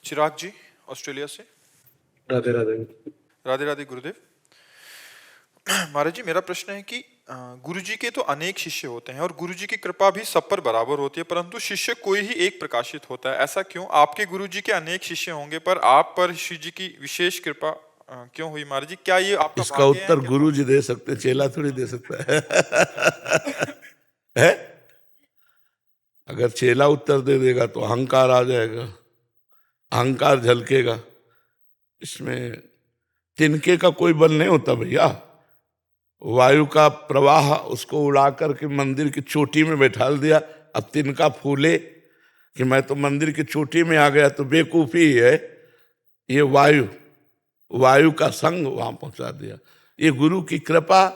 चिराग जी, Australia से। राधे राधे। राधे राधे गुरुदेव। महाराज जी, मेरा प्रश्न है कि गुरु जी के तो अनेक शिष्य होते हैं और गुरु जी की कृपा भी सब पर बराबर होती है, परंतु शिष्य कोई ही एक प्रकाशित होता है, ऐसा क्यों? आपके गुरु जी के अनेक शिष्य होंगे पर आप पर श्री जी की विशेष कृपा क्यों हुई? महाराज जी, क्या ये आपका इसका भाग्य है उत्तर क्या? गुरु जी दे सकते हैं, चेला थोड़ी दे सकता है? अगर चेला उत्तर दे देगा तो अहंकार आ जाएगा, अहंकार झलकेगा। इसमें तिनके का कोई बल नहीं होता भैया। वायु का प्रवाह उसको उड़ा करके मंदिर की चोटी में बैठा दिया। अब तिनका फूले कि मैं तो मंदिर की चोटी में आ गया, तो बेवकूफी है। ये वायु का संग वहां पहुंचा दिया। ये गुरु की कृपा।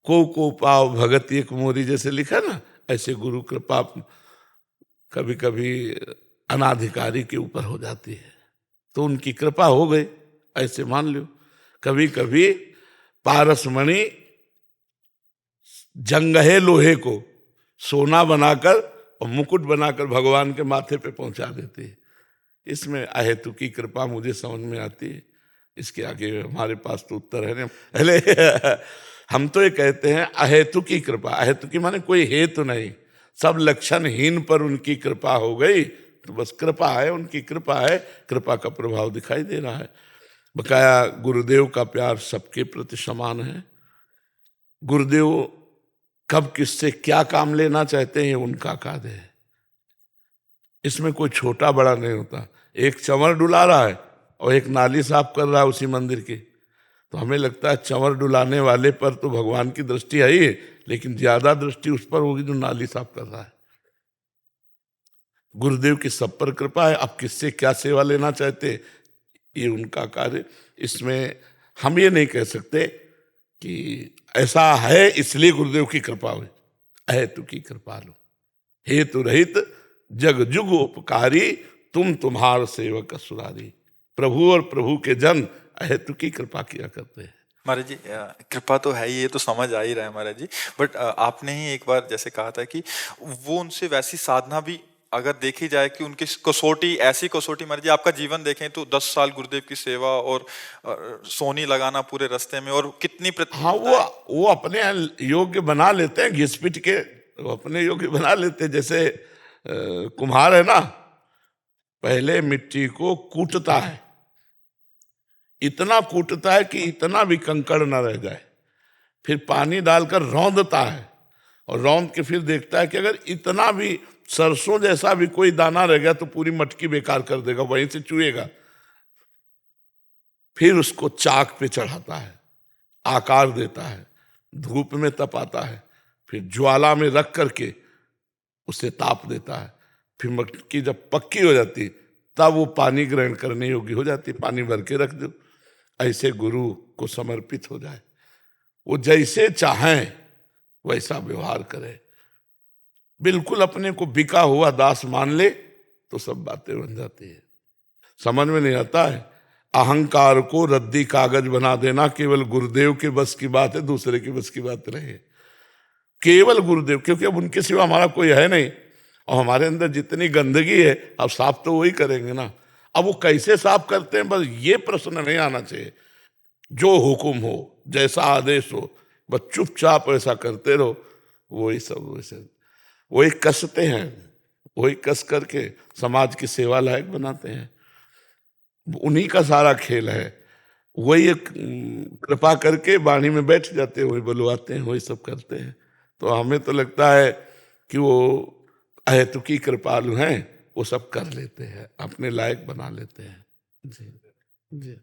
को पाव भगत एक मोरी, जैसे लिखा ना, ऐसे गुरु कृपा कभी कभी अनाधिकारी के ऊपर हो जाती है, तो उनकी कृपा हो गई, ऐसे मान लो। कभी कभी पारसमणि जंगहे लोहे को सोना बनाकर और मुकुट बनाकर भगवान के माथे पे पहुंचा देती है। इसमें अहेतु की कृपा मुझे समझ में आती है। इसके आगे हमारे पास तो उत्तर है नहीं। पहले हम तो ये कहते हैं अहेतु की कृपा। अहेतु की माने कोई हेतु नहीं, सब लक्षणहीन पर उनकी कृपा हो गई, तो बस कृपा है, उनकी कृपा है, कृपा का प्रभाव दिखाई दे रहा है। बकाया गुरुदेव का प्यार सबके प्रति समान है। गुरुदेव कब किससे क्या काम लेना चाहते हैं उनका कार्य है। इसमें कोई छोटा बड़ा नहीं होता। एक चंवर डुला रहा है और एक नाली साफ कर रहा है उसी मंदिर की, तो हमें लगता है चंवर डुलाने वाले पर तो भगवान की दृष्टि है ही, लेकिन ज्यादा दृष्टि उस पर होगी जो नाली साफ कर रहा है। गुरुदेव की सब पर कृपा है। अब किससे क्या सेवा लेना चाहते, ये उनका कार्य। इसमें हम ये नहीं कह सकते कि ऐसा है इसलिए गुरुदेव की कृपा हुई। अहेतु की कृपा लो, हेतु रहित जग जुग उपकारी, तुम तुम्हार सेवक असुरारी। प्रभु और प्रभु के जन अहेतु की कृपा किया करते हैं। महाराज जी, कृपा तो है ही, ये तो समझ आ ही रहा है महाराज जी, बट आपने ही एक बार जैसे कहा था कि वो उनसे वैसी साधना भी अगर देखी जाए कि उनकी कसौटी, ऐसी कसौटी, महाराज जी आपका जीवन देखें तो 10 साल गुरुदेव की सेवा और सोनी लगाना पूरे रास्ते में, और कितनी हाँ, वो अपने योग्य बना लेते हैं, घिस पिट के वो अपने योग्य बना लेते हैं। जैसे कुम्हार है ना, पहले मिट्टी को कूटता है, इतना कूटता है कि इतना भी कंकड़ न रह जाए, फिर पानी डालकर रौंदता है, और रौंद के फिर देखता है कि अगर इतना भी सरसों जैसा भी कोई दाना रह गया तो पूरी मटकी बेकार कर देगा, वहीं से चुएगा। फिर उसको चाक पे चढ़ाता है, आकार देता है, धूप में तपाता है, फिर ज्वाला में रख करके उसे ताप देता है। फिर मटकी जब पक्की हो जाती तब वो पानी ग्रहण करने योग्य हो जाती, पानी भर के रख दो। ऐसे गुरु को समर्पित हो जाए, वो जैसे चाहें वैसा व्यवहार करे, बिल्कुल अपने को बिका हुआ दास मान ले तो सब बातें बन जाती है। समझ में नहीं आता है। अहंकार को रद्दी कागज बना देना केवल गुरुदेव के बस की बात है, दूसरे के बस की बात नहीं है। केवल गुरुदेव, क्योंकि अब उनके सिवा हमारा कोई है नहीं, और हमारे अंदर जितनी गंदगी है अब साफ तो वही करेंगे ना। अब वो कैसे साफ करते हैं, बस ये प्रश्न नहीं आना चाहिए। जो हुक्म हो, जैसा आदेश हो, बस चुपचाप ऐसा करते रहो। वही सब वैसे वही कसते हैं, वही कस करके समाज की सेवा लायक बनाते हैं। उन्हीं का सारा खेल है। वही एक कृपा करके वाणी में बैठ जाते हैं, वही बुलवाते हैं, वही सब करते हैं। तो हमें तो लगता है कि वो अहेतुकी कृपालु हैं, वो सब कर लेते हैं, अपने लायक बना लेते हैं। जी जी।